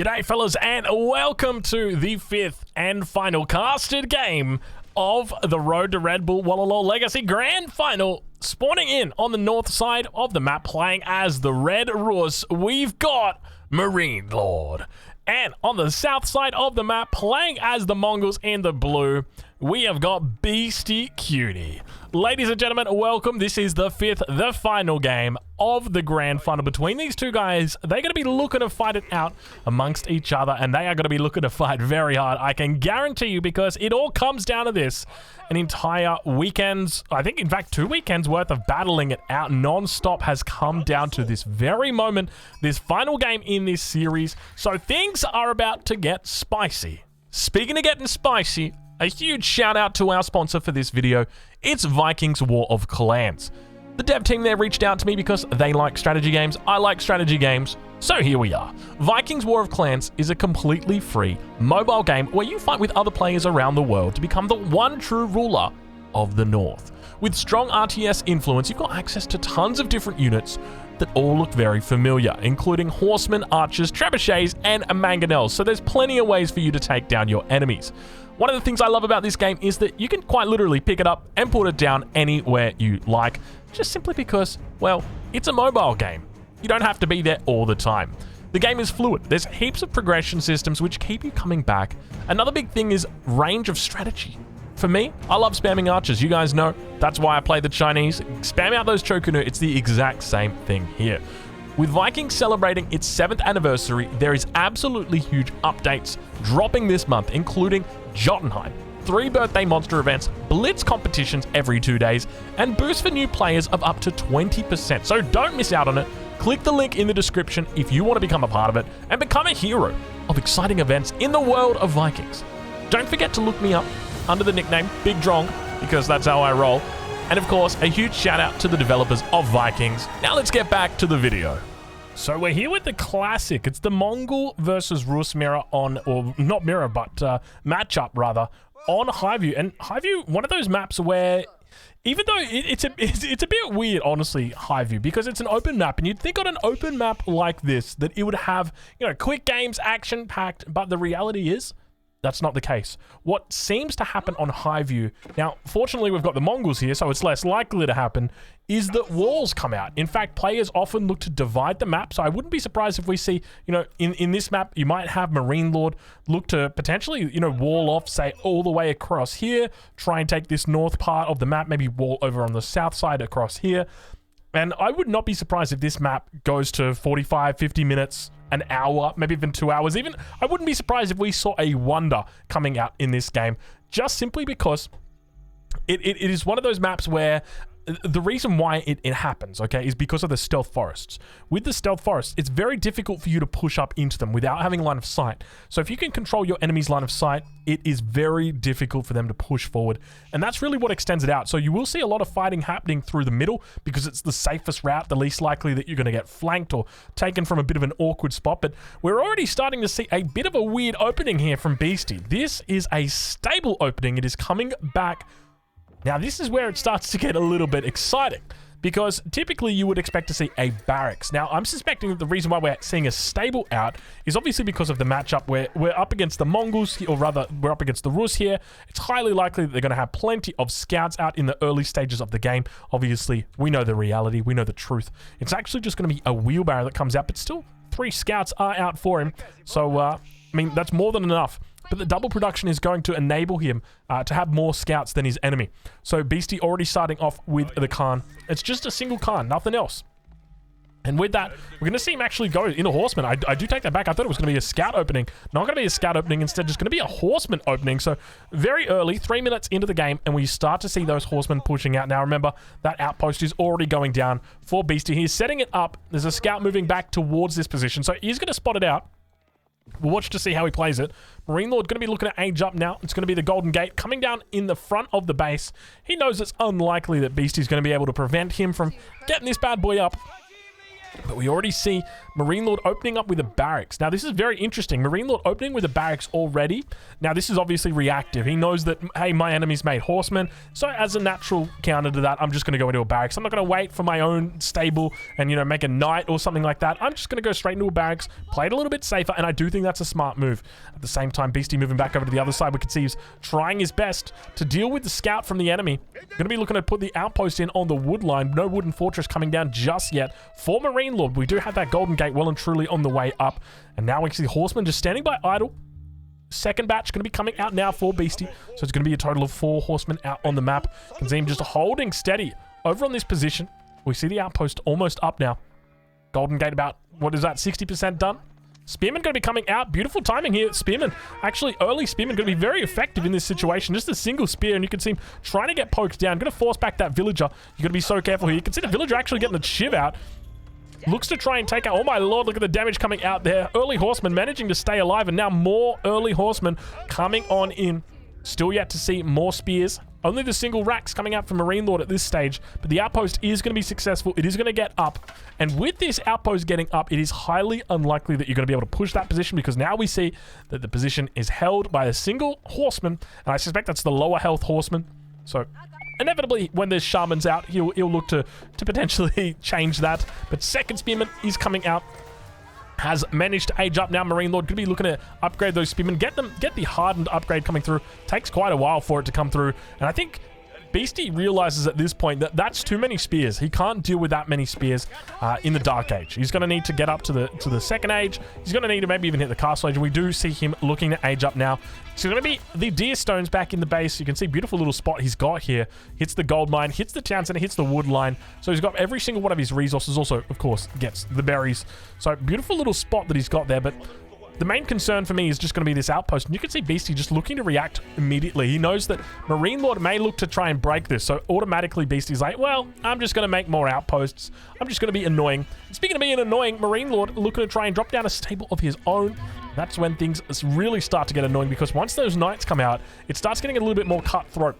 G'day fellas and welcome to the 5th and final casted game of the Road to Red Bull Wallalol Legacy Grand Final. Spawning in on the north side of the map, playing as the Red Russ, we've got Marine Lord. And on the south side of the map, playing as the Mongols in the blue, we have got Beastyqt. Ladies and gentlemen, welcome. This is the 5th, the final game of the grand final between these two guys. They're going to be looking to fight it out amongst each other, and they are going to be looking to fight very hard. I can guarantee you, because it all comes down to this. An entire weekend's, I think in fact 2 weekends worth of battling it out non-stop has come down to this very moment, this final game in this series. So things are about to get spicy. Speaking of getting spicy, a huge shout out to our sponsor for this video. It's Vikings War of Clans. The dev team there reached out to me because they like strategy games. I like strategy games. So here we are. Vikings War of Clans is a completely free mobile game where you fight with other players around the world to become the one true ruler of the North. With strong RTS influence, you've got access to tons of different units that all look very familiar, including horsemen, archers, trebuchets, and mangonels. So there's plenty of ways for you to take down your enemies. One of the things I love about this game is that you can quite literally pick it up and put it down anywhere you like, just simply because, well, it's a mobile game. You don't have to be there all the time. The game is fluid. There's heaps of progression systems which keep you coming back. Another big thing is range of strategy. For me, I love spamming archers. You guys know that's why I play the Chinese. Spam out those Chokunu. It's the exact same thing here. With Vikings celebrating its 7th anniversary, there is absolutely huge updates dropping this month, including Jotunheim, 3 birthday monster events, blitz competitions every 2 days, and boosts for new players of up to 20%. So don't miss out on it. Click the link in the description if you want to become a part of it and become a hero of exciting events in the world of Vikings. Don't forget to look me up under the nickname Big Drong, because that's how I roll. And of course, a huge shout out to the developers of Vikings. Now let's get back to the video. So we're here with the classic. It's the Mongol versus Rus mirror on, or not mirror, but matchup rather, on Highview. And Highview, one of those maps where, even though it's a bit weird, honestly, Highview, because it's an open map, and you'd think on an open map like this that it would have, you know, quick games, action-packed, but the reality is, that's not the case. What seems to happen on Highview, now, fortunately we've got the Mongols here, so it's less likely to happen, is that walls come out. In fact, players often look to divide the map, so I wouldn't be surprised if we see, you know, in this map, you might have Marine Lord look to potentially, you know, wall off, say, all the way across here, try and take this north part of the map, maybe wall over on the south side across here. And I would not be surprised if this map goes to 45, 50 minutes, an hour, maybe even 2 hours. Even, I wouldn't be surprised if we saw a wonder coming out in this game, just simply because it is one of those maps where the reason why it happens, okay, is because of the stealth forests. With the stealth forests, it's very difficult for you to push up into them without having line of sight. So if you can control your enemy's line of sight, it is very difficult for them to push forward. And that's really what extends it out. So you will see a lot of fighting happening through the middle because it's the safest route, the least likely that you're going to get flanked or taken from a bit of an awkward spot. But we're already starting to see a bit of a weird opening here from Beasty. This is a stable opening. It is coming back. Now, this is where it starts to get a little bit exciting, because typically you would expect to see a barracks. Now, I'm suspecting that the reason why we're seeing a stable out is obviously because of the matchup where we're up against the Mongols, or rather, we're up against the Rus here. It's highly likely that they're going to have plenty of scouts out in the early stages of the game. Obviously, we know the reality, we know the truth. It's actually just going to be a wheelbarrow that comes out, but still, 3 scouts are out for him. So, I mean, that's more than enough. But the double production is going to enable him to have more scouts than his enemy. So Beasty already starting off with the Khan. It's just a single Khan, nothing else. And with that, we're going to see him actually go in a horseman. I do take that back. I thought it was going to be a scout opening. Not going to be a scout opening. Instead, just going to be a horseman opening. So very early, 3 minutes into the game, and we start to see those horsemen pushing out. Now remember, that outpost is already going down for Beasty. He's setting it up. There's a scout moving back towards this position. So he's going to spot it out. We'll watch to see how he plays it. Marine Lord going to be looking at age up now. It's going to be the Golden Gate coming down in the front of the base. He knows it's unlikely that Beasty's going to be able to prevent him from getting this bad boy up. But we already see Marine Lord opening up with a barracks. Now, this is very interesting. Marine Lord opening with a barracks already. Now, this is obviously reactive. He knows that, hey, my enemy's made horsemen. So, as a natural counter to that, I'm just going to go into a barracks. I'm not going to wait for my own stable and, you know, make a knight or something like that. I'm just going to go straight into a barracks, play it a little bit safer, and I do think that's a smart move. At the same time, Beasty moving back over to the other side. We can see he's trying his best to deal with the scout from the enemy. Going to be looking to put the outpost in on the wood line. No wooden fortress coming down just yet for Marine Lord. We do have that golden gate well and truly on the way up. And now we can see horsemen just standing by idle. Second batch going to be coming out now for Beasty. So it's going to be a total of 4 horsemen out on the map. You can see him just holding steady over on this position. We see the outpost almost up now. Golden gate about, what is that, 60% done? Spearman going to be coming out. Beautiful timing here. Spearman, actually early Spearman going to be very effective in this situation. Just a single spear, and you can see him trying to get poked down. Going to force back that villager. You're going to be so careful here. You can see the villager actually getting the shiv out. Looks to try and take out... Oh my lord, look at the damage coming out there. Early horseman managing to stay alive, and now more early horsemen coming on in. Still yet to see more spears. Only the single racks coming out from Marine Lord at this stage, but the outpost is going to be successful. It is going to get up, and with this outpost getting up, it is highly unlikely that you're going to be able to push that position, because now we see that the position is held by a single horseman, and I suspect that's the lower health horseman. So inevitably, when there's shamans out, he'll look to potentially change that. But second spearman is coming out. Has managed to age up now. Marine Lord could be looking to upgrade those spearmen. Get the hardened upgrade coming through. Takes quite a while for it to come through. And I think Beasty realizes at this point that that's too many spears. He can't deal with that many spears in the Dark Age. He's going to need to get up to the Second Age. He's going to need to maybe even hit the Castle Age. And we do see him looking to age up now. So going to be the deer stones back in the base. You can see beautiful little spot he's got here. Hits the gold mine, hits the town center, hits the wood line. So he's got every single one of his resources. Also, of course, gets the berries. So beautiful little spot that he's got there. But the main concern for me is just going to be this outpost. And you can see Beasty just looking to react immediately. He knows that Marine Lord may look to try and break this. So automatically Beasty's like, well, I'm just going to make more outposts. I'm just going to be annoying. And speaking of being annoying, Marine Lord looking to try and drop down a stable of his own. That's when things really start to get annoying, because once those knights come out, it starts getting a little bit more cutthroat.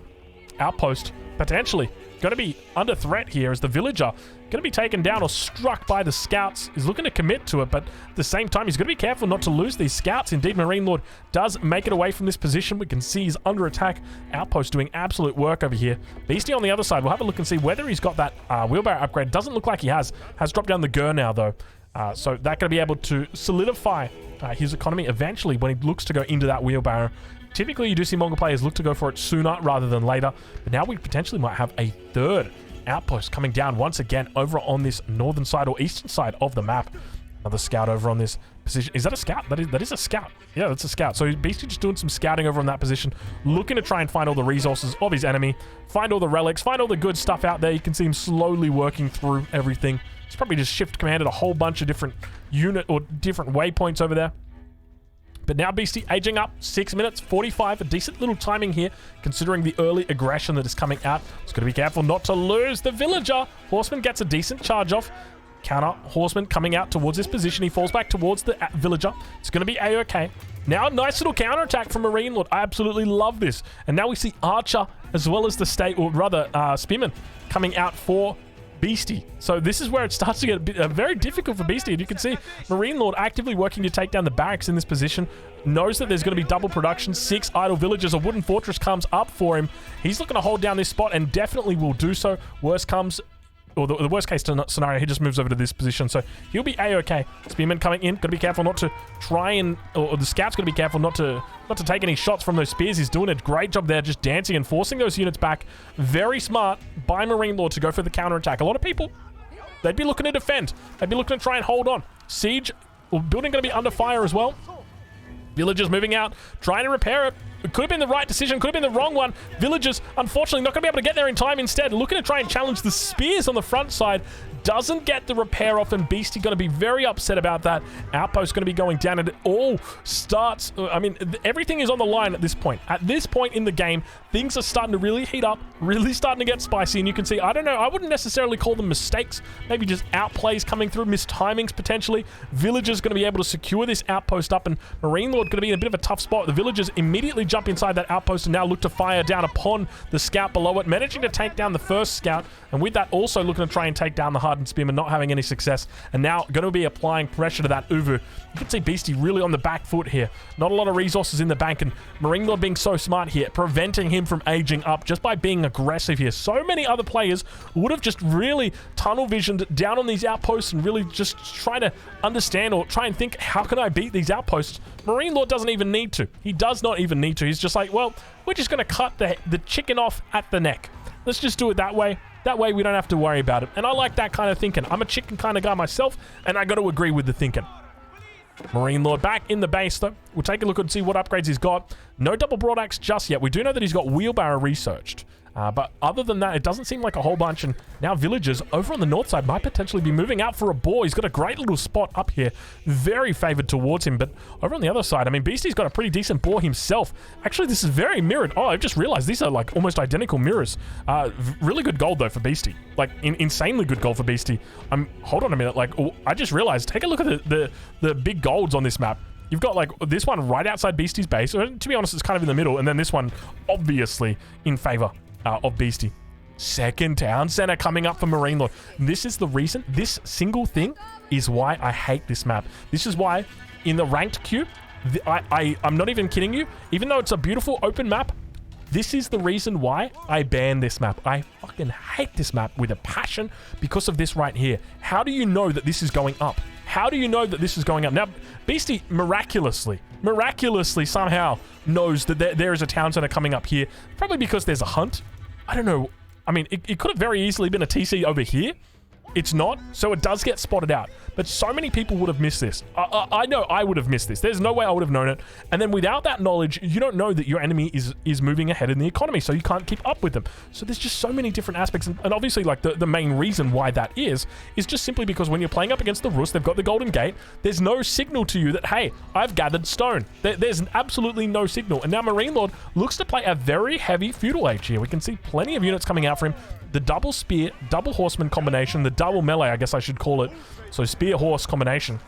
Outpost, potentially, going to be under threat here as the villager going to be taken down or struck by the scouts. He's looking to commit to it, but at the same time, he's going to be careful not to lose these scouts. Indeed, Marine Lord does make it away from this position. We can see he's under attack. Outpost doing absolute work over here. Beasty on the other side. We'll have a look and see whether he's got that wheelbarrow upgrade. Doesn't look like he has. Has dropped down the gur now, though. So that going to be able to solidify his economy eventually when he looks to go into that wheelbarrow. Typically, you do see Mongol players look to go for it sooner rather than later, but now we potentially might have a third outpost coming down once again over on this northern side or eastern side of the map. Another scout over on this position. Is that a scout? That is a scout. Yeah, that's a scout. So he's basically just doing some scouting over on that position, looking to try and find all the resources of his enemy, find all the relics, find all the good stuff out there. You can see him slowly working through everything. He's probably just shift commanded a whole bunch of different unit or different waypoints over there. But now Beasty aging up, 6 minutes 45, a decent little timing here, considering the early aggression that is coming out. He's got to be careful not to lose the villager. Horseman gets a decent charge off. Counter horseman coming out towards this position. He falls back towards the villager. It's going to be A-OK. Now a nice little counter attack from Marine Lord. I absolutely love this. And now we see Archer as well as the state, or rather Spearman, coming out for Beasty. So this is where it starts to get a bit very difficult for Beasty. And you can see Marine Lord actively working to take down the barracks in this position. Knows that there's going to be double production. 6 idle villagers. A wooden fortress comes up for him. He's looking to hold down this spot and definitely will do so. Worst comes, or the worst case scenario, he just moves over to this position. So he'll be A-OK. Spearman coming in. Got to be careful not to try and, or the scout's got to be careful not to take any shots from those spears. He's doing a great job there, just dancing and forcing those units back. Very smart by Marine Lord to go for the counterattack. A lot of people, they'd be looking to defend. They'd be looking to try and hold on. Siege, or building going to be under fire as well. Villagers moving out, trying to repair it. It could have been the right decision, could have been the wrong one. Villagers, unfortunately, not going to be able to get there in time. Instead, looking to try and challenge the spears on the front side. Doesn't get the repair off, and Beasty going to be very upset about that. Outpost going to be going down, and it all starts... I mean, everything is on the line at this point. At this point in the game, things are starting to really heat up, really starting to get spicy, and you can see, I don't know, I wouldn't necessarily call them mistakes. Maybe just outplays coming through, missed timings potentially. Villagers going to be able to secure this outpost up, and Marine Lord going to be in a bit of a tough spot. The villagers immediately jump inside that outpost and now look to fire down upon the scout below it, managing to take down the first scout, and with that also looking to try and take down the Hardened Spearman not having any success, and now going to be applying pressure to that Uvu. You can see Beasty really on the back foot here. Not a lot of resources in the bank, and Marine Lord being so smart here, preventing him from aging up just by being aggressive here. So many other players would have just really tunnel visioned down on these outposts and really just try to understand or try and think, how can I beat these outposts? Marine Lord doesn't even need to. He does not even need to. He's just like, well, we're just going to cut the chicken off at the neck. Let's just do it that way. That way we don't have to worry about it. And I like that kind of thinking. I'm a chicken kind of guy myself, and I got to agree with the thinking. Marine Lord back in the base, though. We'll take a look and see what upgrades he's got. No double broadaxe just yet. We do know that he's got wheelbarrow researched. But other than that, it doesn't seem like a whole bunch. And now villagers over on the north side might potentially be moving out for a boar. He's got a great little spot up here. Very favored towards him. But over on the other side, I mean, Beasty's got a pretty decent boar himself. Actually, this is very mirrored. Oh, I've just realized these are like almost identical mirrors. Really good gold, though, for Beasty. Like, insanely good gold for Beasty. Hold on a minute. Like, I just realized, take a look at the big golds on this map. You've got, like, this one right outside Beasty's base. To be honest, it's kind of in the middle. And then this one, obviously, in favor of Beasty. Second town center coming up for Marine Lord. This is the reason. This single thing is why I hate this map. This is why in the ranked queue, I'm not even kidding you. Even though it's a beautiful open map, this is the reason why I ban this map. I fucking hate this map with a passion because of this right here. How do you know that this is going up? How do you know that this is going up? Now, Beasty miraculously somehow knows that there is a town center coming up here. Probably because there's a hunt. I don't know. I mean, it could have very easily been a TC over here. It's not, so it does get spotted out. But so many people would have missed this. I know I would have missed this. There's no way I would have known it. And then without that knowledge, you don't know that your enemy is moving ahead in the economy, so you can't keep up with them. So there's just so many different aspects. And obviously, like, the main reason why that is just simply because when you're playing up against the Rus, they've got the Golden Gate, there's no signal to you that, hey, I've gathered stone. There's absolutely no signal. And now Marine Lord looks to play a very heavy Feudal Age here. We can see plenty of units coming out for him. The double spear, double horseman combination, the double melee, I guess I should call it. So spear horse combination.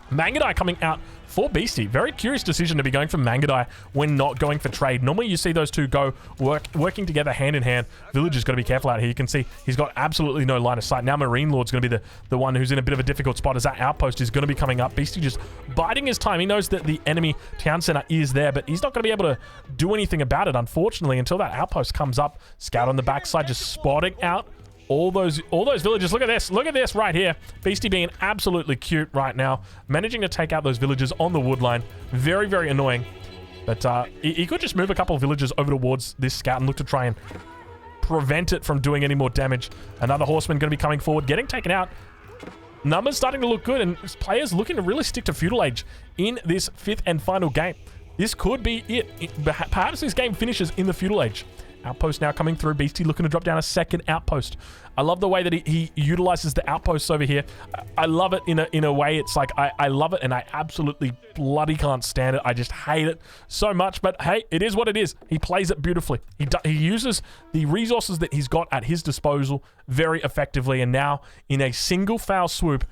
Mangadai coming out for Beasty. Very curious decision to be going for Mangadai when not going for trade. Normally you see those two go working together hand in hand. Villager's got to be careful out here. You can see he's got absolutely no line of sight. Now Marine Lord's going to be the one who's in a bit of a difficult spot as that outpost is going to be coming up. Beasty just biding his time. He knows that the enemy town center is there, but he's not going to be able to do anything about it, unfortunately, until that outpost comes up. Scout on the backside just spotting out all those villagers. Look at this right here. Beasty being absolutely cute right now, managing to take out those villagers on the wood line. Very, very annoying. But he could just move a couple of villagers over towards this scout and look to try and prevent it from doing any more damage. Another horseman going to be coming forward, getting taken out. Numbers starting to look good, and players looking to really stick to Feudal Age in this fifth and final game. This could be it. Perhaps this game finishes in the Feudal Age. Outpost now coming through. Beasty looking to drop down a second outpost. I love the way that he utilizes the outposts over here. I love it in a way. It's like, I love it, and I absolutely bloody can't stand it. I just hate it so much, but hey, it is what it is. He plays it beautifully. He uses the resources that he's got at his disposal very effectively, and now in a single foul swoop,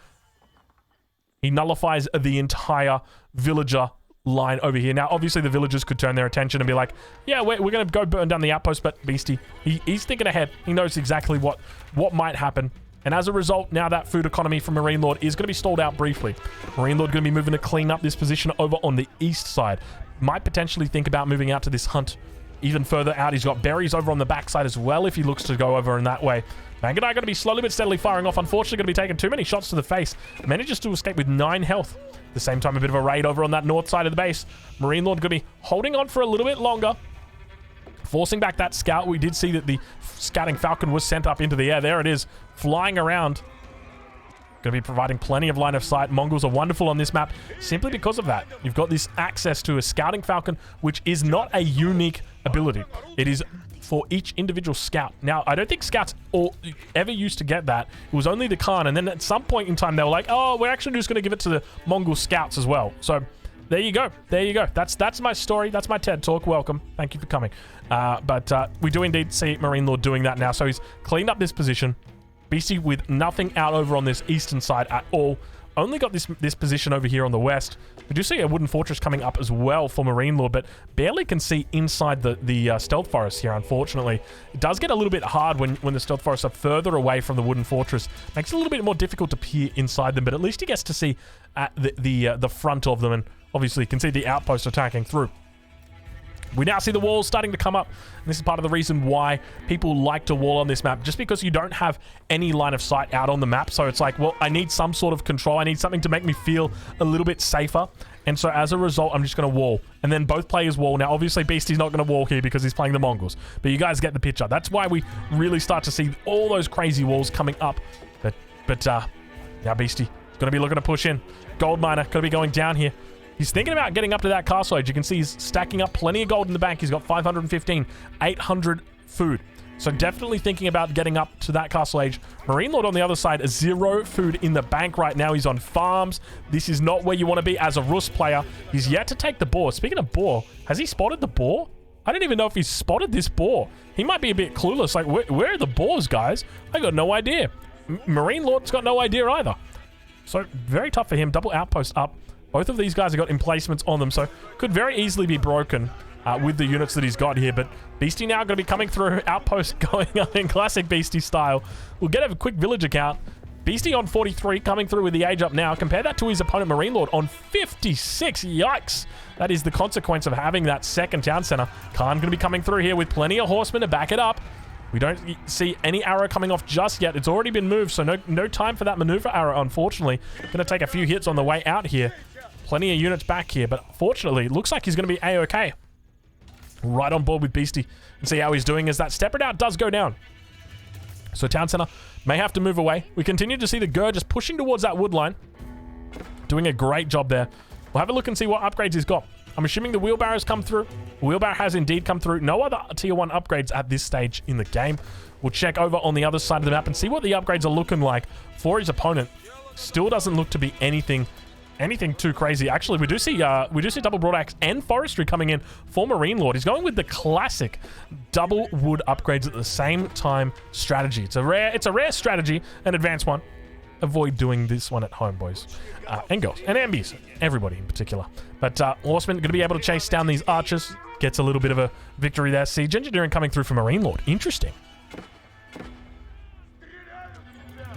he nullifies the entire villager line over here. Now, obviously, the villagers could turn their attention and be like, yeah, we're going to go burn down the outpost, but Beasty, he's thinking ahead. He knows exactly what might happen. And as a result, now that food economy from Marine Lord is going to be stalled out briefly. Marine Lord going to be moving to clean up this position over on the east side. Might potentially think about moving out to this hunt even further out. He's got berries over on the backside as well if he looks to go over in that way. Mangadai going to be slowly but steadily firing off. Unfortunately, going to be taking too many shots to the face. Manages to escape with 9 health. At the same time, a bit of a raid over on that north side of the base. Marine Lord going to be holding on for a little bit longer, forcing back that scout. We did see that the scouting falcon was sent up into the air. There it is, flying around. Going to be providing plenty of line of sight. Mongols are wonderful on this map simply because of that. You've got this access to a scouting falcon, which is not a unique ability. It is for each individual scout. Now, I don't think scouts ever used to get that. It was only the Khan, and then at some point in time, they were like, oh, we're actually just going to give it to the Mongol scouts as well. So there you go. There you go. That's my story. That's my TED Talk. Welcome. Thank you for coming. But we do indeed see Marine Lord doing that now. So he's cleaned up this position. Beasty with nothing out over on this eastern side at all. only got this position over here on the west. We do see a wooden fortress coming up as well for Marine Lord, but barely can see inside the stealth forest here, unfortunately. It does get a little bit hard when the stealth forests are further away from the wooden fortress. Makes it a little bit more difficult to peer inside them, but at least he gets to see at the front of them, and obviously can see the outpost attacking through. We now see the walls starting to come up, and this is part of the reason why people like to wall on this map, just because you don't have any line of sight out on the map. So it's like, well, I need some sort of control. I need something to make me feel a little bit safer. And so as a result, I'm just going to wall. And then both players wall. Now, obviously, Beasty's not going to wall here because he's playing the Mongols. But you guys get the picture. That's why we really start to see all those crazy walls coming up. But now Beasty is going to be looking to push in. Gold miner going to be going down here. He's thinking about getting up to that castle age. You can see he's stacking up plenty of gold in the bank. He's got 515, 800 food. So definitely thinking about getting up to that castle age. Marine Lord on the other side, 0 food in the bank right now. He's on farms. This is not where you want to be as a Rus player. He's yet to take the boar. Speaking of boar, has he spotted the boar? I don't even know if he's spotted this boar. He might be a bit clueless. Like, where are the boars, guys? I got no idea. Marine Lord's got no idea either. So very tough for him. Double outpost up. Both of these guys have got emplacements on them, so could very easily be broken with the units that he's got here. But Beasty now going to be coming through. Outpost going up in classic Beasty style. We'll get a quick villager count. Beasty on 43, coming through with the age up now. Compare that to his opponent, Marine Lord, on 56. Yikes. That is the consequence of having that second town center. Khan going to be coming through here with plenty of horsemen to back it up. We don't see any arrow coming off just yet. It's already been moved, so no time for that maneuver arrow, unfortunately. Going to take a few hits on the way out here. Plenty of units back here, but fortunately, it looks like he's going to be A-okay. Right on board with Beasty. And see how he's doing as that step out does go down. So town center may have to move away. We continue to see the Gur just pushing towards that wood line. Doing a great job there. We'll have a look and see what upgrades he's got. I'm assuming the wheelbarrows come through. Wheelbarrow has indeed come through. No other tier 1 upgrades at this stage in the game. We'll check over on the other side of the map and see what the upgrades are looking like for his opponent. Still doesn't look to be anything too crazy. Actually, we do see double broadaxe and forestry coming in for Marine Lord. He's going with the classic double wood upgrades at the same time strategy. It's a rare strategy, an advanced one. Avoid doing this one at home, boys and girls and ambies, everybody in particular. But Horseman going to be able to chase down these archers. Gets a little bit of a victory there. Siege engineering coming through for Marine Lord. Interesting.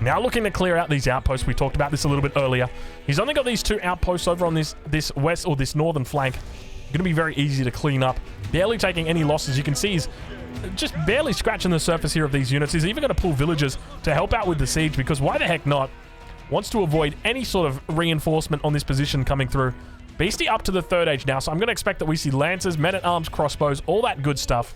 Now looking to clear out these outposts. We talked about this a little bit earlier. He's only got these 2 outposts over on this west or this northern flank. Going to be very easy to clean up. Barely taking any losses. You can see he's just barely scratching the surface here of these units. He's even going to pull villagers to help out with the siege, because why the heck not? Wants to avoid any sort of reinforcement on this position coming through. Beasty up to the 3rd age now, so I'm going to expect that we see lancers, men-at-arms, crossbows, all that good stuff.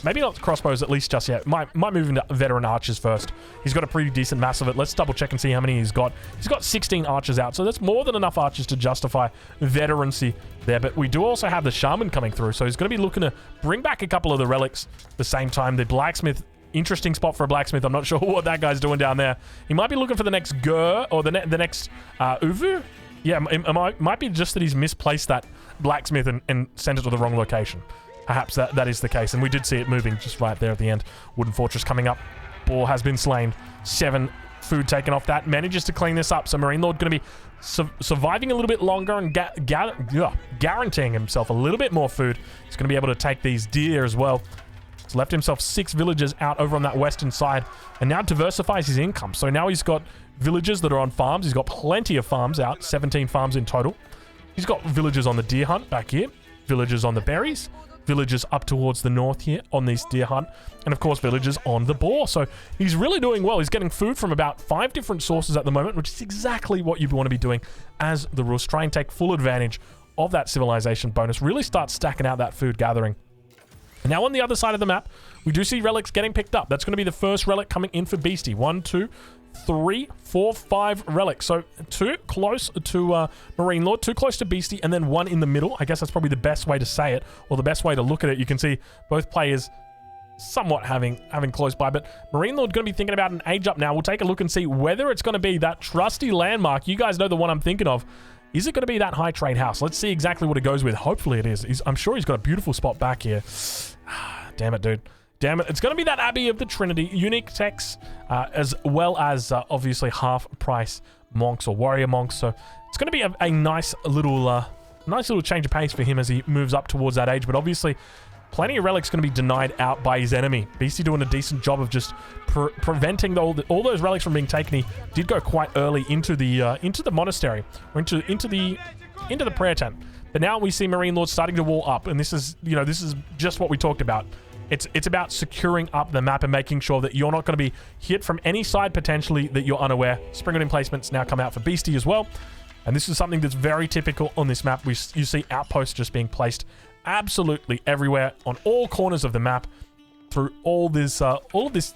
Maybe not crossbows at least just yet. Might move into veteran archers first. He's got a pretty decent mass of it. Let's double check and see how many he's got. He's got 16 archers out, so that's more than enough archers to justify veterancy there. But we do also have the shaman coming through, so he's going to be looking to bring back a couple of the relics at the same time. The blacksmith, interesting spot for a blacksmith. I'm not sure what that guy's doing down there. He might be looking for the next Gur or the next Uvu. Yeah, it might be just that he's misplaced that blacksmith and sent it to the wrong location. Perhaps that is the case, and we did see it moving just right there at the end. Wooden fortress coming up. Boar has been slain. 7 food taken off that. Manages to clean this up, so Marine Lord going to be surviving a little bit longer and guaranteeing himself a little bit more food. He's going to be able to take these deer as well. He's left himself 6 villagers out over on that western side, and now diversifies his income. So now he's got villagers that are on farms. He's got plenty of farms out, 17 farms in total. He's got villagers on the deer hunt back here, villagers on the berries, villagers up towards the north here on this deer hunt, and of course villagers on the boar. So he's really doing well. He's getting food from about 5 different sources at the moment, which is exactly what you want to be doing as the Rus. Try and take full advantage of that civilization bonus. Really start stacking out that food gathering. And now on the other side of the map, we do see relics getting picked up. That's going to be the first relic coming in for Beasty. 1, 2, 3, 4, 5 relics. So 2 close to Marine Lord, 2 close to Beasty, and then 1 in the middle. I guess that's probably the best way to say it, or the best way to look at it. You can see both players somewhat having close by, but Marine Lord going to be thinking about an age up now. We'll take a look and see whether it's going to be that trusty landmark. You guys know the one I'm thinking of. Is it going to be that high trade house? Let's see exactly what it goes with. Hopefully it is. I'm sure he's got a beautiful spot back here. Damn it, dude. Damn it. It's going to be that Abbey of the Trinity. Unique techs, as well as obviously half price monks or warrior monks. So it's going to be a nice little change of pace for him as he moves up towards that age. But obviously, plenty of relics going to be denied out by his enemy. Beasty doing a decent job of just preventing all those relics from being taken. He did go quite early into the monastery, or into the prayer tent. But now we see Marine Lords starting to wall up, and this is just what we talked about. It's about securing up the map and making sure that you're not going to be hit from any side potentially that you're unaware. Sprinkled emplacements now come out for Beasty as well. And this is something that's very typical on this map. You see outposts just being placed absolutely everywhere on all corners of the map through all of this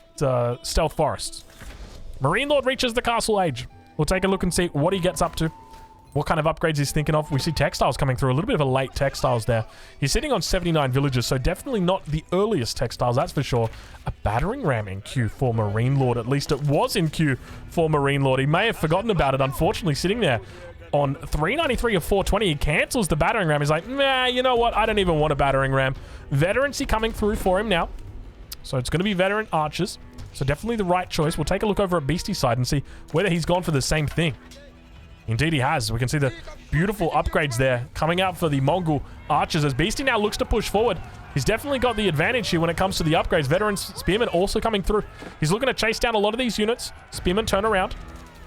stealth forests. Marine Lord reaches the castle age. We'll take a look and see what he gets up to. What kind of upgrades he's thinking of. We see textiles coming through. A little bit of a late textiles there. He's sitting on 79 villages, so definitely not the earliest textiles, that's for sure. A battering ram in queue for Marine Lord. At least it was in queue for Marine Lord. He may have forgotten about it, unfortunately, sitting there on 393 of 420. He cancels the battering ram. He's like, nah, you know what? I don't even want a battering ram. Veterancy coming through for him now. So it's going to be veteran archers. So definitely the right choice. We'll take a look over at Beasty's side and see whether he's gone for the same thing. Indeed he has. We can see the beautiful upgrades there coming out for the Mongol archers as Beasty now looks to push forward. He's definitely got the advantage here when it comes to the upgrades. Veteran Spearmen also coming through. He's looking to chase down a lot of these units. Spearmen turn around.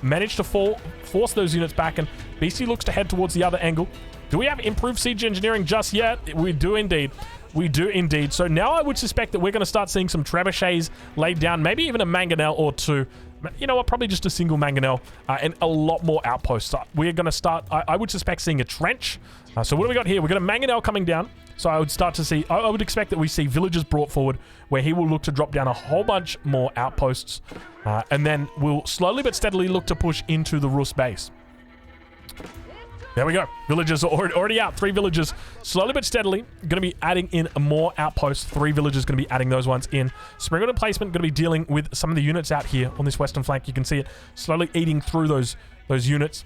Manage to force those units back, and Beasty looks to head towards the other angle. Do we have improved siege engineering just yet? We do indeed. We do indeed. So now I would suspect that we're going to start seeing some trebuchets laid down, maybe even a mangonel or two. You know what? Probably just a single mangonel and a lot more outposts. We're going to start, I would suspect, seeing a trench. So what do we got here? We've got a mangonel coming down. So I would start to see, I would expect that we see villagers brought forward where he will look to drop down a whole bunch more outposts. And then we'll slowly but steadily look to push into the Rus base. There we go. Villagers are already out. 3 villagers. Slowly but steadily, going to be adding in more outposts. 3 villagers going to be adding those ones in. Sprinkled emplacement going to be dealing with some of the units out here on this western flank. You can see it slowly eating through those units.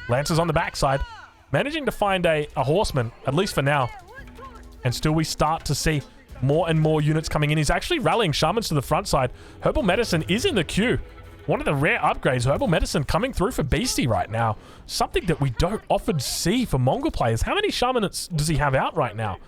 Lancers on the backside. Managing to find a horseman, at least for now. And still we start to see more and more units coming in. He's actually rallying shamans to the front side. Herbal medicine is in the queue. One of the rare upgrades, herbal medicine, coming through for Beasty right now. Something that we don't often see for Mongol players. How many shamans does he have out right now?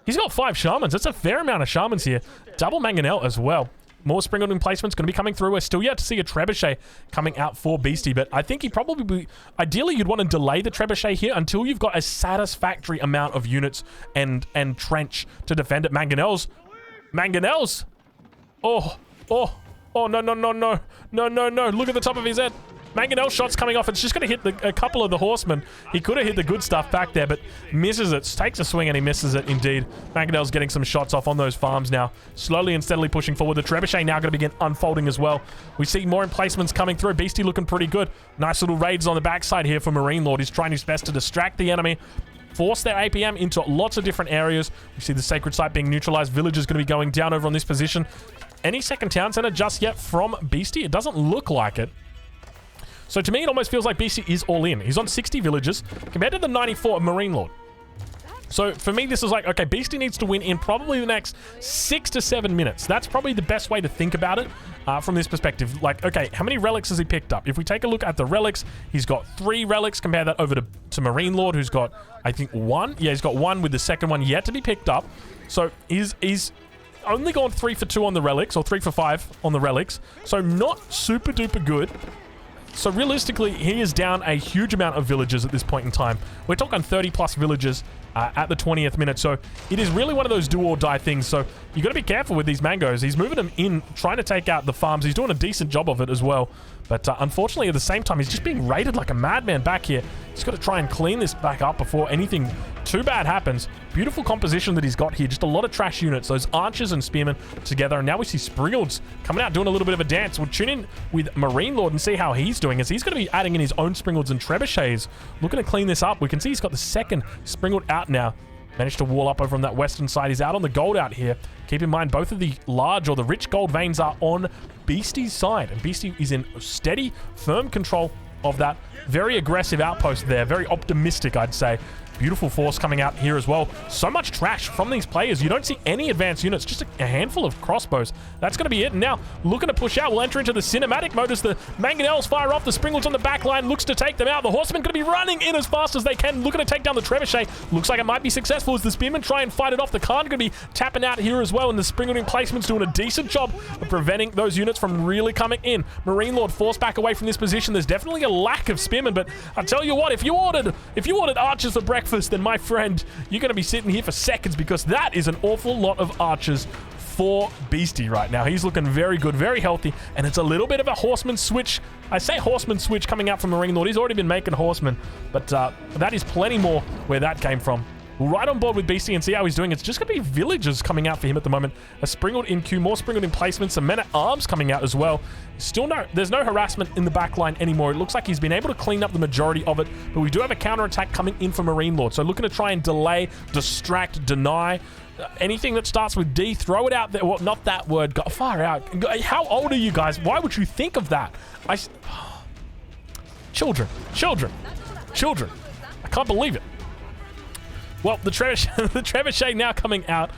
He's got 5 shamans. That's a fair amount of shamans here. Double mangonel as well. More sprinkled emplacements going to be coming through. We're still yet to see a trebuchet coming out for Beasty, but I think he probably ideally you'd want to delay the trebuchet here until you've got a satisfactory amount of units and trench to defend it. Mangonels. Mangonels. Oh, no. Look at the top of his head. Mangonel shots coming off. It's just going to hit a couple of the horsemen. He could have hit the good stuff back there, but misses it. Takes a swing and he misses it indeed. Mangonel's getting some shots off on those farms now. Slowly and steadily pushing forward. The trebuchet now going to begin unfolding as well. We see more emplacements coming through. Beasty looking pretty good. Nice little raids on the backside here for Marine Lord. He's trying his best to distract the enemy. Force their APM into lots of different areas. We see the sacred site being neutralized. Villagers going to be going down over on this position. Any second town center just yet from Beasty? It doesn't look like it. So to me, it almost feels like Beasty is all in. He's on 60 villages compared to the 94 of Marine Lord. So for me, this is like, okay, Beasty needs to win in probably the next 6 to 7 minutes. That's probably the best way to think about it from this perspective. Like, okay, how many relics has he picked up? If we take a look at the relics, he's got 3 relics. Compare that over to Marine Lord, who's got, I think, 1. Yeah, he's got 1 with the second one yet to be picked up. So he's only gone 3 for 2 on the relics, or 3 for 5 on the relics. So not super duper good. So realistically, he is down a huge amount of villagers at this point in time. We're talking 30 plus villagers at the 20th minute. So it is really one of those do or die things. So you got to be careful with these mangoes. He's moving them in, trying to take out the farms. He's doing a decent job of it as well. But unfortunately, at the same time, he's just being raided like a madman back here. He's got to try and clean this back up before anything too bad happens. Beautiful composition that he's got here. Just a lot of trash units. Those archers and spearmen together. And now we see Spriggles coming out, doing a little bit of a dance. We'll tune in with Marine Lord and see how he's doing, as he's going to be adding in his own Spriggles and trebuchets. Looking to clean this up. We can see he's got the second Springled out now. Managed to wall up over on that western side. He's out on the gold out here. Keep in mind, both of the large or the rich gold veins are on Beasty's side. And Beasty is in steady, firm control of that. Very aggressive outpost there. Very optimistic, I'd say. Beautiful force coming out here as well. So much trash from these players. You don't see any advanced units, just a handful of crossbows. That's going to be it. And now, looking to push out. We'll enter into the cinematic mode as the mangonels fire off. The Springles on the back line looks to take them out. The horsemen going to be running in as fast as they can, looking to take down the trebuchet. Looks like it might be successful as the spearmen try and fight it off. The Khan going to be tapping out here as well, and the Springald emplacements doing a decent job of preventing those units from really coming in. Marine Lord forced back away from this position. There's definitely a lack of spearmen, but I tell you what, if you ordered archers for breakfast, then my friend, you're going to be sitting here for seconds, because that is an awful lot of archers for Beasty right now. He's looking very good, very healthy, and it's a little bit of a horseman switch. I say horseman switch coming out from Marine Lord. He's already been making horsemen, but that is plenty more where that came from. We'll ride on board with Beasty and see how he's doing. It's just going to be villagers coming out for him at the moment. A Springald in queue, more Springald emplacements, some men-at-arms coming out as well. There's no harassment in the back line anymore. It looks like he's been able to clean up the majority of it, but we do have a counterattack coming in for Marine Lord. So looking to try and delay, distract, deny. Anything that starts with D, throw it out there. Well, not that word. Far out. How old are you guys? Why would you think of that? Children. I can't believe it. Well, the trebuchet now coming out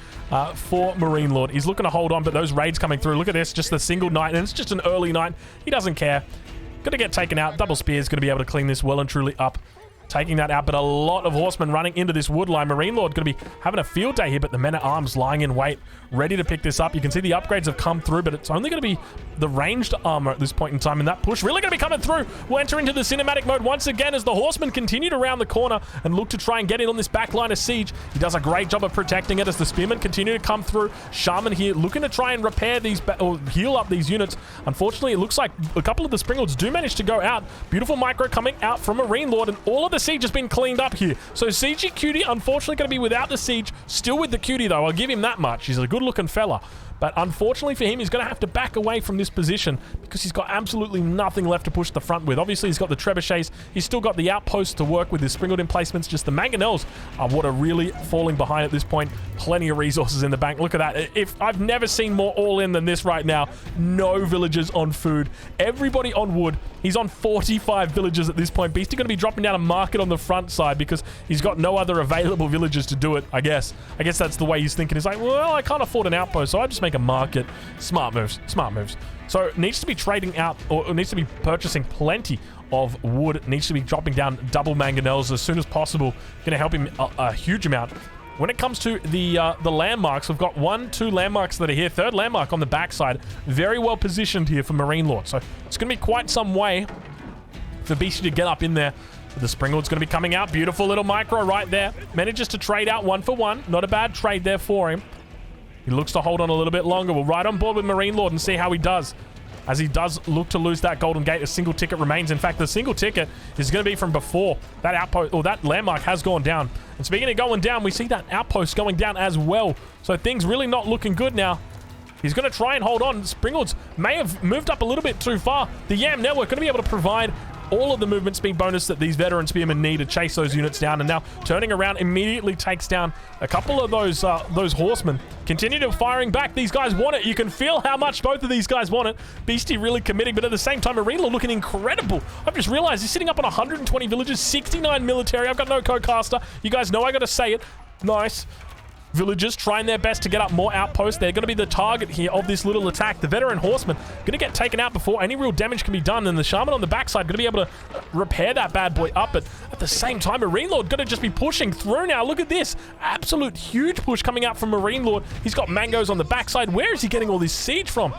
for Marine Lord. He's looking to hold on, but those raids coming through. Look at this, just a single knight, and it's just an early knight. He doesn't care. Gonna get taken out. Double Spear's gonna be able to clean this well and truly up. Taking that out, but a lot of horsemen running into this wood line. Marine Lord going to be having a field day here, but the men-at-arms lying in wait, ready to pick this up. You can see the upgrades have come through, but it's only going to be the ranged armor at this point in time, and that push really going to be coming through. We'll enter into the cinematic mode once again as the horsemen continue to round the corner and look to try and get in on this back line of siege. He does a great job of protecting it as the spearmen continue to come through. Shaman here looking to try and repair these, or heal up these units. Unfortunately, it looks like a couple of the Springalds do manage to go out. Beautiful micro coming out from Marine Lord, and all of the siege has been cleaned up here. So CG Cutie, unfortunately, going to be without the siege. Still with the Cutie, though. I'll give him that much. He's a good-looking fella. But unfortunately for him, he's going to have to back away from this position because he's got absolutely nothing left to push the front with. Obviously, he's got the trebuchets. He's still got the outposts to work with his Springald emplacements. Just the mangonels are what are really falling behind at this point. Plenty of resources in the bank. Look at that. If I've never seen more all-in than this right now. No villagers on food. Everybody on wood. He's on 45 villagers at this point. Beastyqt going to be dropping down a market on the front side because he's got no other available villagers to do it, I guess. I guess that's the way he's thinking. He's like, well, I can't afford an outpost, so I just make a market. Smart moves. Smart moves. So needs to be trading out, or needs to be purchasing plenty of wood. Needs to be dropping down double mangonels as soon as possible. Going to help him a huge amount. When it comes to the landmarks, we've got 1, 2 landmarks that are here. Third landmark on the backside. Very well positioned here for Marine Lord. So it's going to be quite some way for Beasty to get up in there. The Springald's going to be coming out. Beautiful little micro right there. Manages to trade out 1 for 1. Not a bad trade there for him. He looks to hold on a little bit longer. We'll ride on board with Marine Lord and see how he does. As he does look to lose that golden gate, a single ticket remains. In fact, the single ticket is going to be from before that outpost, or that landmark has gone down. And speaking of going down, we see that outpost going down as well. So things really not looking good now. He's going to try and hold on. Springalds may have moved up a little bit too far. The Yam Network going to be able to provide all of the movement speed bonus that these veteran spearmen need to chase those units down, and now turning around immediately takes down a couple of those horsemen. Continue to firing back. These guys want it. You can feel how much both of these guys want it. Beasty really committing, but at the same time, Marine Lord looking incredible. I've just realized he's sitting up on 120 villages, 69 military. I've got no co-caster. You guys know I got to say it. Nice. Villagers trying their best to get up more outposts. They're going to be the target here of this little attack. The veteran horsemen going to get taken out before any real damage can be done, and the shaman on the backside going to be able to repair that bad boy up. But at the same time, Marine Lord going to just be pushing through now. Look at this. Absolute huge push coming out from Marine Lord. He's got mangoes on the backside. Where is he getting all this siege from?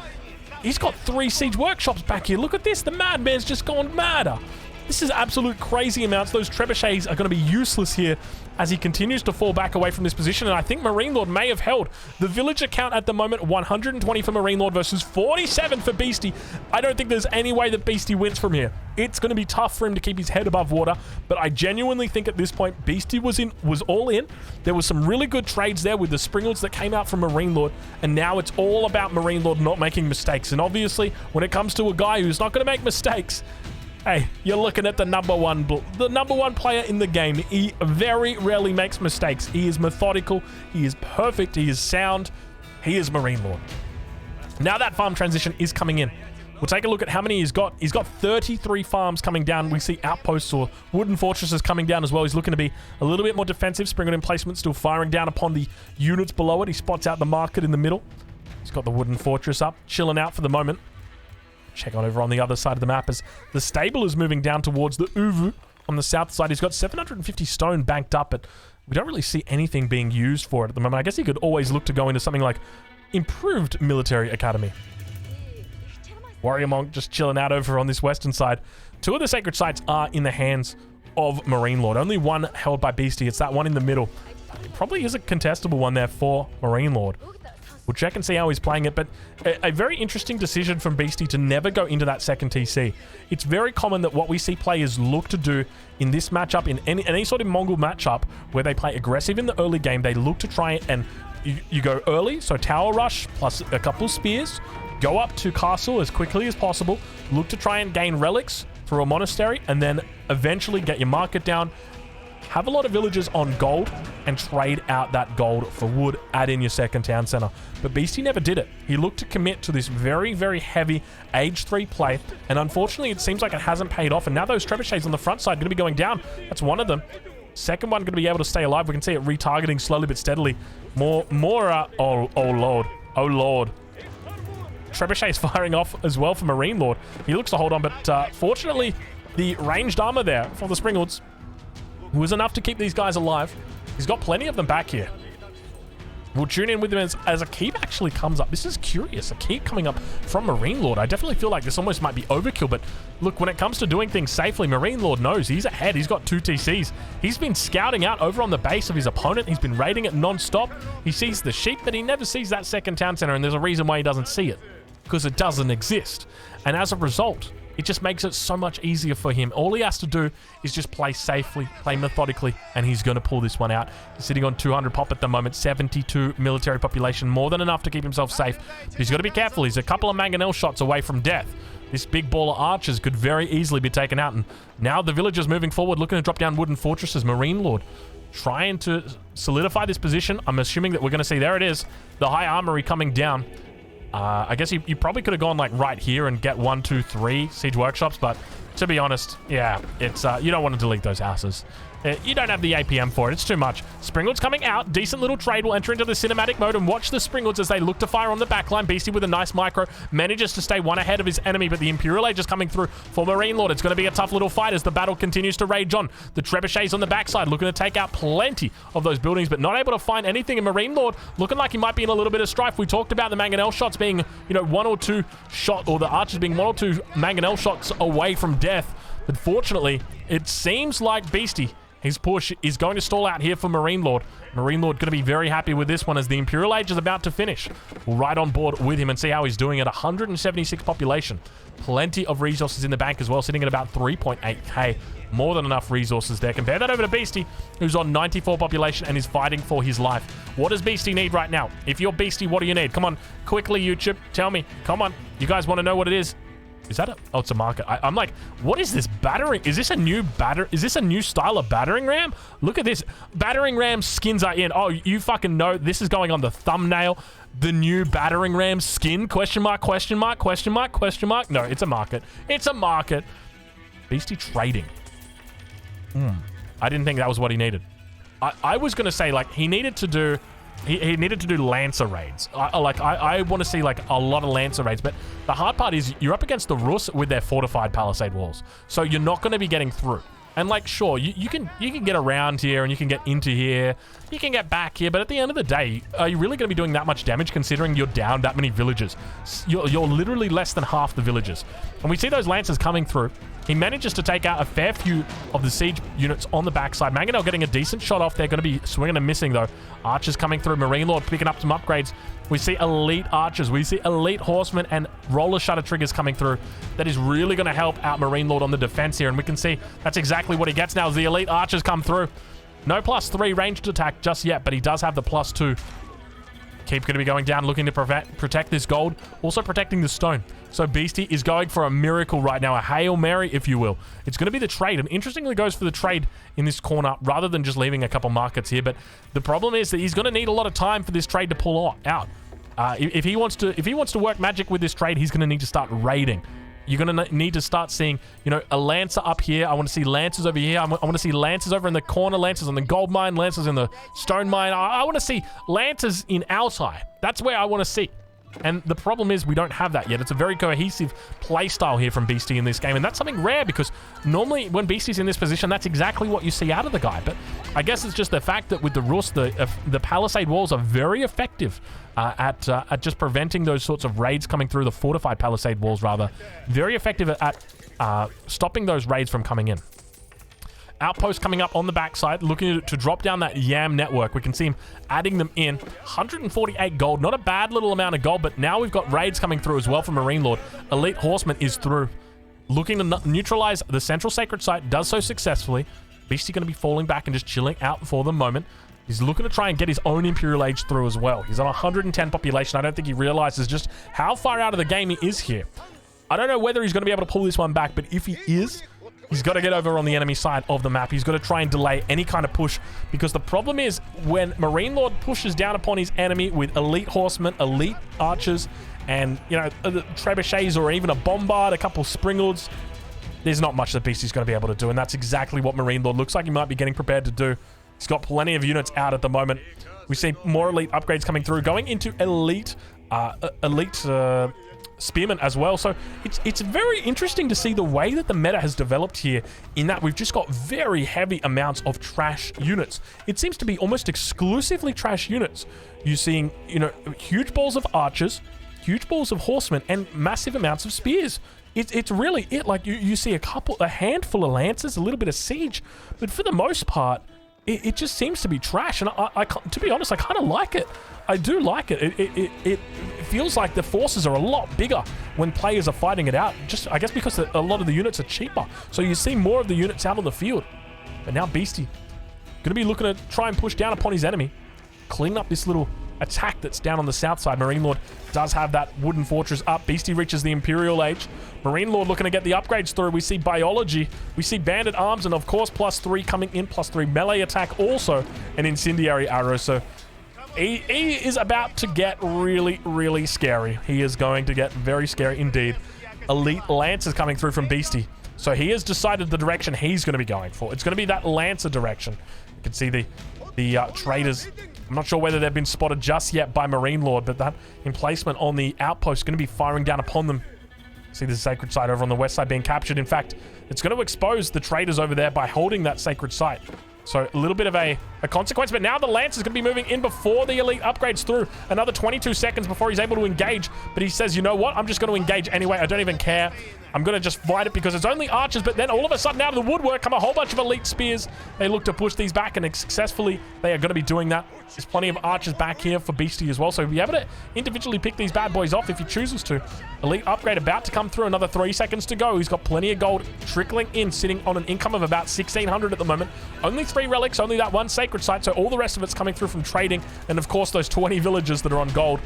He's got 3 siege workshops back here. Look at this. The madman's just gone madder. This is absolute crazy amounts. Those trebuchets are going to be useless here as he continues to fall back away from this position. And I think Marine Lord may have held the villager count at the moment. 120 for Marine Lord versus 47 for Beasty. I don't think there's any way that Beasty wins from here. It's going to be tough for him to keep his head above water. But I genuinely think at this point, Beasty was all in. There was some really good trades there with the Springalds that came out from Marine Lord. And now it's all about Marine Lord not making mistakes. And obviously, when it comes to a guy who's not going to make mistakes, hey, you're looking at the number one player in the game. He very rarely makes mistakes. He is methodical. He is perfect. He is sound. He is Marine Lord. Now that farm transition is coming in. We'll take a look at how many he's got. He's got 33 farms coming down. We see outposts or wooden fortresses coming down as well. He's looking to be a little bit more defensive. Springwood emplacement still firing down upon the units below it. He spots out the market in the middle. He's got the wooden fortress up, chilling out for the moment. Check out over on the other side of the map as the stable is moving down towards the Uvu on the south side. He's got 750 stone banked up, but we don't really see anything being used for it at the moment. I guess he could always look to go into something like improved military academy. Warrior Monk just chilling out over on this western side. 2 of the sacred sites are in the hands of Marine Lord. Only one held by Beastie. It's that one in the middle. It probably is a contestable one there for Marine Lord. We'll check and see how he's playing it, but a very interesting decision from Beastie to never go into that second TC. It's very common that what we see players look to do in this matchup, in any sort of Mongol matchup, where they play aggressive in the early game, they look to try and you go early, so tower rush plus a couple spears, go up to castle as quickly as possible, look to try and gain relics through a monastery, and then eventually get your market down, have a lot of villagers on gold, and trade out that gold for wood, add in your second town center. But Beastie never did it. He looked to commit to this very, very heavy Age 3 play, and unfortunately it seems like it hasn't paid off, and now those trebuchets on the front side are going to be going down. That's one of them. Second one going to be able to stay alive. We can see it retargeting slowly but steadily. Oh lord. Trebuchet's firing off as well for Marine Lord. He looks to hold on, but fortunately, the ranged armor there for the Springlords was enough to keep these guys alive. He's got plenty of them back here. We'll tune in with him as a keep actually comes up. This is curious. A keep coming up from Marine Lord. I definitely feel like this almost might be overkill, but look, when it comes to doing things safely, Marine Lord knows he's ahead. He's got 2 TCs. He's been scouting out over on the base of his opponent. He's been raiding it non-stop. He sees the sheep, but he never sees that second town center, and there's a reason why he doesn't see it. Because it doesn't exist. And as a result, it just makes it so much easier for him. All he has to do is just play safely, play methodically, and he's going to pull this one out. He's sitting on 200 pop at the moment, 72 military population, more than enough to keep himself safe. But he's got to be careful. He's a couple of mangonel shots away from death. This big ball of archers could very easily be taken out. And now the villagers moving forward, looking to drop down wooden fortresses. Marine Lord trying to solidify this position. I'm assuming that we're going to see, there it is, the high armory coming down. I guess you probably could have gone like right here and get 1, 2, 3 siege workshops, but to be honest, yeah, it's you don't want to delete those houses. You don't have the APM for it. It's too much. Springwood's coming out. Decent little trade. Will enter into the cinematic mode and watch the Springwoods as they look to fire on the backline. Beastie with a nice micro manages to stay one ahead of his enemy, but the Imperial Age is coming through for Marine Lord. It's going to be a tough little fight as the battle continues to rage on. The trebuchets on the backside looking to take out plenty of those buildings, but not able to find anything. And Marine Lord looking like he might be in a little bit of strife. We talked about the mangonel shots being, 1 or 2 shot, or the archers being 1 or 2 mangonel shots away from death. But fortunately, it seems like Beastie, his push is going to stall out here for Marine Lord. Marine Lord going to be very happy with this one as the Imperial Age is about to finish. We'll ride on board with him and see how he's doing at 176 population. Plenty of resources in the bank as well, sitting at about 3.8k. More than enough resources there. Compare that over to Beastie, who's on 94 population and is fighting for his life. What does Beastie need right now? If you're Beastie, what do you need? Come on, quickly, YouTube. Tell me. Come on. You guys want to know what it is? Is that a... Oh, it's a market. I'm like, what is this battering? Is this a new Is this a new style of battering ram? Look at this. Battering ram skins are in. Oh, you fucking know. This is going on the thumbnail. The new battering ram skin? Question mark, question mark, question mark, question mark. No, it's a market. It's a market. Beastie trading. I didn't think that was what he needed. I was going to say, like, he needed to do... He needed to do Lancer raids. I want to see like a lot of Lancer raids, but the hard part is you're up against the Rus with their fortified palisade walls, so you're not going to be getting through. And like, sure, you can get around here and you can get into here, you can get back here, but at the end of the day, are you really going to be doing that much damage considering you're down that many villagers? You're literally less than half the villagers. And we see those Lancers coming through. He manages to take out a fair few of the siege units on the backside. Mangonel getting a decent shot off. They're going to be swinging and missing, though. Archers coming through. Marine Lord picking up some upgrades. We see elite archers. We see elite horsemen and roller shutter triggers coming through. That is really going to help out Marine Lord on the defense here. And we can see that's exactly what he gets now as the elite archers come through. No +3 ranged attack just yet, but he does have the +2. Keep going to be going down, looking to protect this gold. Also protecting the stone. So Beastie is going for a miracle right now. A Hail Mary, if you will. It's going to be the trade. And interestingly goes for the trade in this corner rather than just leaving a couple markets here. But the problem is that he's going to need a lot of time for this trade to pull out. If he wants to work magic with this trade, he's going to need to start raiding. You're going to need to start seeing, you know, a Lancer up here. I want to see Lancers over here. I want to see Lancers over in the corner, Lancers on the gold mine, Lancers in the stone mine. I want to see Lancers in Altai. That's where I want to see. And the problem is we don't have that yet. It's a very cohesive playstyle here from Beasty in this game, and that's something rare because normally when Beasty's in this position, that's exactly what you see out of the guy. But I guess it's just the fact that with the Rus, the Palisade walls are very effective at just preventing those sorts of raids coming through, the fortified Palisade walls rather. Very effective at stopping those raids from coming in. Outpost coming up on the backside, looking to drop down that Yam network. We can see him adding them in. 148 gold, not a bad little amount of gold, but now we've got raids coming through as well from Marine Lord. Elite Horseman is through. Looking to neutralize the central sacred site, does so successfully. Beasty going to be falling back and just chilling out for the moment. He's looking to try and get his own Imperial Age through as well. He's on 110 population. I don't think he realizes just how far out of the game he is here. I don't know whether he's going to be able to pull this one back, but if he is, he's got to get over on the enemy side of the map. He's got to try and delay any kind of push, because the problem is when Marine Lord pushes down upon his enemy with elite horsemen, elite archers, and, you know, trebuchets or even a bombard, a couple springalds, there's not much that Beasty's going to be able to do, and that's exactly what Marine Lord looks like he might be getting prepared to do. He's got plenty of units out at the moment. We see more elite upgrades coming through, going into elite spearmen as well. So it's very interesting to see the way that the meta has developed here, in that we've just got very heavy amounts of trash units. It seems to be almost exclusively trash units. You're seeing, you know, huge balls of archers, huge balls of horsemen, and massive amounts of spears. It's really it. Like you see a handful of lancers, a little bit of siege, but for the most part, it just seems to be trash. And to be honest, I kind of like it. I do like it. It feels like the forces are a lot bigger when players are fighting it out. Just, I guess, because a lot of the units are cheaper. So you see more of the units out on the field. But now Beasty going to be looking to try and push down upon his enemy. Clean up this little attack that's down on the south side. Marine Lord does have that wooden fortress up. Beasty reaches the Imperial Age. Marine Lord looking to get the upgrades through. We see biology, we see banded arms, and of course +3 coming in, +3 melee attack, also an incendiary arrow. So he is about to get really, really scary. He is going to get very scary indeed. Elite Lancers coming through from Beasty. So he has decided the direction he's going to be going for. It's going to be that Lancer direction. You can see the traders. I'm not sure whether they've been spotted just yet by Marine Lord, but that emplacement on the outpost is going to be firing down upon them. See the sacred site over on the west side being captured. In fact, it's going to expose the traders over there by holding that sacred site. So a little bit of a consequence, but now the Lance is going to be moving in before the elite upgrades through. Another 22 seconds before he's able to engage, but he says, you know what? I'm just going to engage anyway. I don't even care. I'm going to just fight it because it's only archers, but then all of a sudden out of the woodwork come a whole bunch of elite spears. They look to push these back, and successfully they are going to be doing that. There's plenty of archers back here for Beasty as well, so you'll be able to individually pick these bad boys off if he chooses to. Elite upgrade about to come through. Another 3 seconds to go. He's got plenty of gold trickling in, sitting on an income of about 1,600 at the moment. Only 3 relics, only that 1 sacred site, so all the rest of it's coming through from trading, and of course those 20 villagers that are on gold.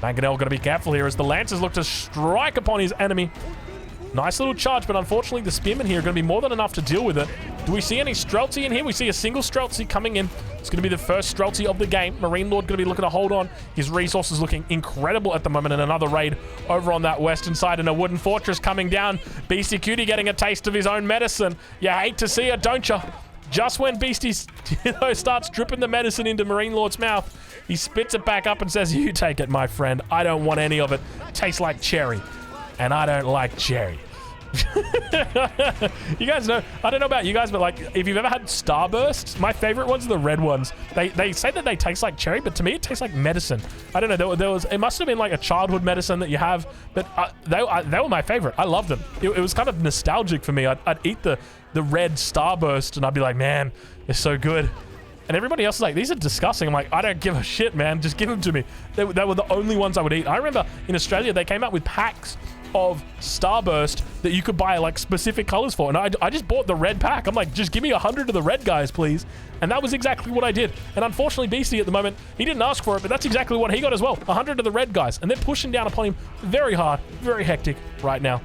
Mangonel got to be careful here as the Lancers look to strike upon his enemy. Nice little charge, but unfortunately the spearmen here are going to be more than enough to deal with it. Do we see any Streltsy in here? We see a single Streltsy coming in. It's going to be the first Streltsy of the game. Marine Lord going to be looking to hold on. His resources looking incredible at the moment, and another raid over on that western side, and a wooden fortress coming down. Beastyqt getting a taste of his own medicine. You hate to see it, don't you? Just when Beasty starts dripping the medicine into Marine Lord's mouth, he spits it back up and says, you take it, my friend. I don't want any of it. Tastes like cherry. And I don't like cherry. You guys know, I don't know about you guys, but like, if you've ever had Starbursts, my favorite ones are the red ones. They say that they taste like cherry, but to me it tastes like medicine. I don't know, it must have been like a childhood medicine that you have, but they were my favorite. I loved them. It was kind of nostalgic for me. I'd eat the red Starburst and I'd be like, man, they're so good. And everybody else is like, these are disgusting. I'm like, I don't give a shit, man. Just give them to me. They were the only ones I would eat. I remember in Australia, they came out with packs of Starburst that you could buy like specific colors for, and I just bought the red pack. I'm like, just give me 100 of the red guys, please. And that was exactly what I did. And unfortunately, Beasty at the moment, he didn't ask for it, but that's exactly what he got as well. 100 of the red guys, and they're pushing down upon him very hard, very hectic right now.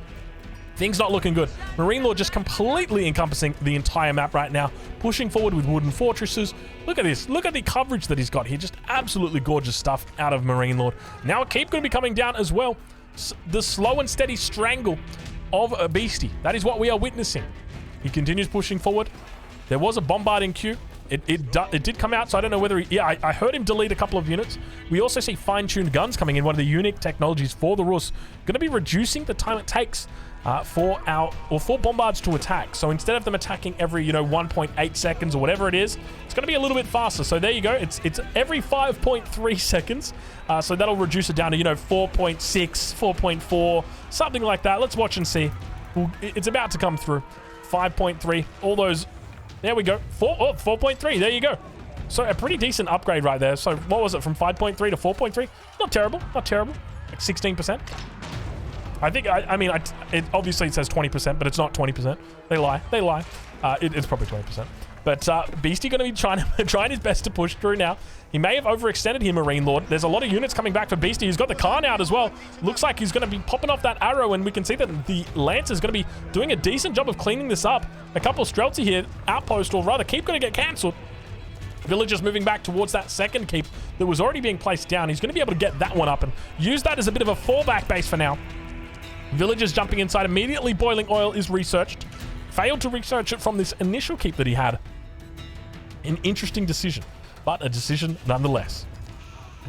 Things not looking good. Marine Lord just completely encompassing the entire map right now. Pushing forward with wooden fortresses. Look at this. Look at the coverage that he's got here. Just absolutely gorgeous stuff out of Marine Lord. Now a keep going to be coming down as well. The slow and steady strangle of a Beastie. That is what we are witnessing. He continues pushing forward. There was a bombard in queue. It did come out, so I don't know whether he... Yeah, I heard him delete a couple of units. We also see fine-tuned guns coming in, one of the unique technologies for the Rus. Going to be reducing the time it takes for bombards to attack. So instead of them attacking every, 1.8 seconds or whatever it is, it's going to be a little bit faster. So there you go. It's every 5.3 seconds. So that'll reduce it down to, 4.6, 4.4, something like that. Let's watch and see. It's about to come through. 5.3, all those... There we go. 4.3. There you go. So a pretty decent upgrade right there. So what was it, from 5.3 to 4.3? Not terrible. Not terrible. Like 16%. I think, it obviously it says 20%, but it's not 20%. They lie. They lie. It's probably 20%. But Beastie going to be trying his best to push through now. He may have overextended here, Marine Lord. There's a lot of units coming back for Beastie. He's got the Khan out as well. Looks like he's going to be popping off that arrow, and we can see that the Lancer is going to be doing a decent job of cleaning this up. A couple of Streltsy here, outpost, or rather keep going to get cancelled. Villagers moving back towards that second keep that was already being placed down. He's going to be able to get that one up and use that as a bit of a fallback base for now. Villagers jumping inside immediately. Boiling oil is researched. Failed to research it from this initial keep that he had. An interesting decision, but a decision nonetheless.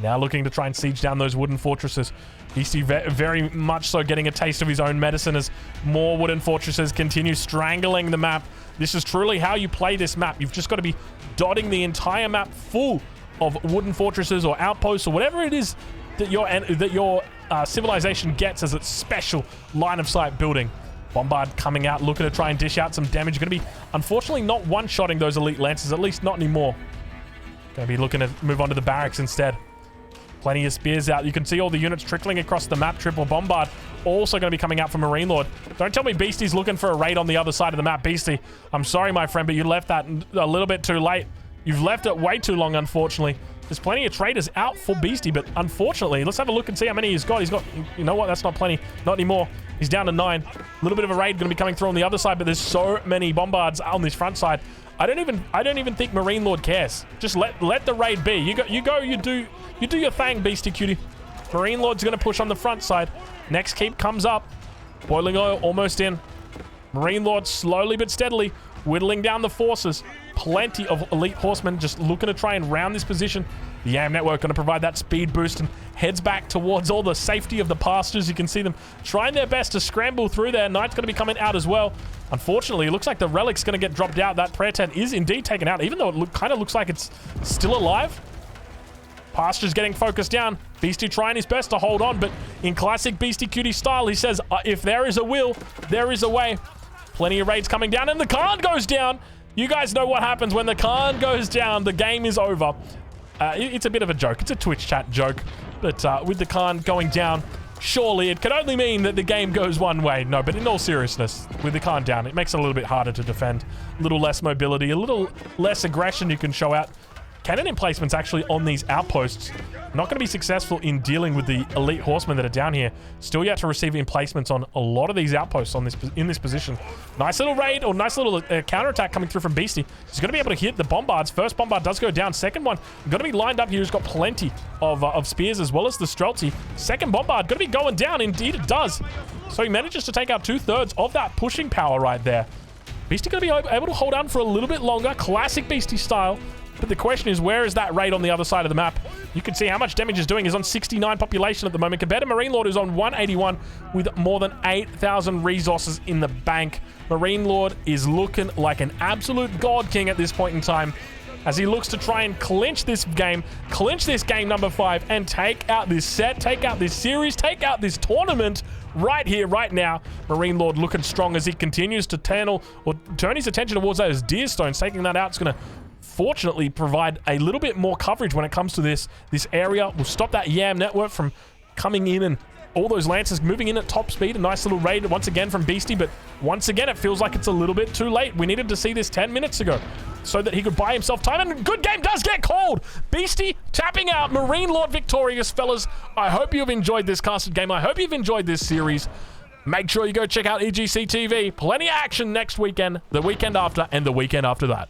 Now looking to try and siege down those wooden fortresses. Beastie very much so getting a taste of his own medicine as more wooden fortresses continue strangling the map. This is truly how you play this map. You've just got to be dotting the entire map full of wooden fortresses or outposts or whatever it is that your civilization gets as its special line of sight building. Bombard coming out, looking to try and dish out some damage. Going to be, unfortunately, not one-shotting those elite lancers, at least not anymore. Going to be looking to move on to the barracks instead. Plenty of spears out. You can see all the units trickling across the map. Triple Bombard also going to be coming out from Marine Lord. Don't tell me Beastie's looking for a raid on the other side of the map. Beastie, I'm sorry, my friend, but you left that a little bit too late. You've left it way too long, unfortunately. There's plenty of traders out for Beastie, but unfortunately, let's have a look and see how many he's got. He's got, you know what, that's not plenty. Not anymore. He's down to 9. A little bit of a raid going to be coming through on the other side, but there's so many bombards on this front side. I don't even think Marine Lord cares. Just let the raid be. You do your thing, Beastyqt. Marine Lord's going to push on the front side. Next keep comes up. Boiling oil almost in. Marine Lord slowly but steadily whittling down the forces. Plenty of elite horsemen just looking to try and round this position. The YAM network going to provide that speed boost and heads back towards all the safety of the pastures. You can see them trying their best to scramble through there. Knight's going to be coming out as well. Unfortunately, it looks like the relic's going to get dropped out. That prayer tent is indeed taken out, even though it kind of looks like it's still alive. Pasture's getting focused down. Beastie trying his best to hold on, but in classic Beastyqt style, he says, if there is a will, there is a way. Plenty of raids coming down, and the Khan goes down. You guys know what happens when the Khan goes down. The game is over. It's a bit of a joke. It's a Twitch chat joke. But with the Khan going down, surely it can only mean that the game goes one way. No, but in all seriousness, with the Khan down, it makes it a little bit harder to defend. A little less mobility, a little less aggression you can show out. Cannon emplacements actually on these outposts. Not going to be successful in dealing with the elite horsemen that are down here. Still yet to receive emplacements on a lot of these outposts in this position. Nice little raid, or nice little counterattack coming through from Beastie. He's going to be able to hit the bombards. First bombard does go down. Second one going to be lined up here. He's got plenty of spears as well as the Streltsy. Second bombard going to be going down. Indeed it does. So he manages to take out 2/3 of that pushing power right there. Beastie going to be able to hold on for a little bit longer. Classic Beastie style. But the question is, where is that raid on the other side of the map? You can see how much damage he's doing. He's on 69 population at the moment, compared to Marine Lord, who's on 181 with more than 8,000 resources in the bank. Marine Lord is looking like an absolute god king at this point in time, as he looks to try and clinch this game number 5, and take out this set, take out this series, take out this tournament right here, right now. Marine Lord looking strong as he continues to turn his attention towards those deer stones. Taking that out, it's going to fortunately provide a little bit more coverage when it comes to this area. We'll stop that YAM network from coming in, and all those Lancers moving in at top speed. A nice little raid once again from Beastie, but once again it feels like it's a little bit too late. We needed to see this 10 minutes ago so that he could buy himself time, and good game does get called. Beastie tapping out. Marine Lord victorious, fellas. I hope you've enjoyed this casted game. I hope you've enjoyed this series. Make sure you go check out EGC TV. Plenty of action next weekend, the weekend after, and the weekend after that.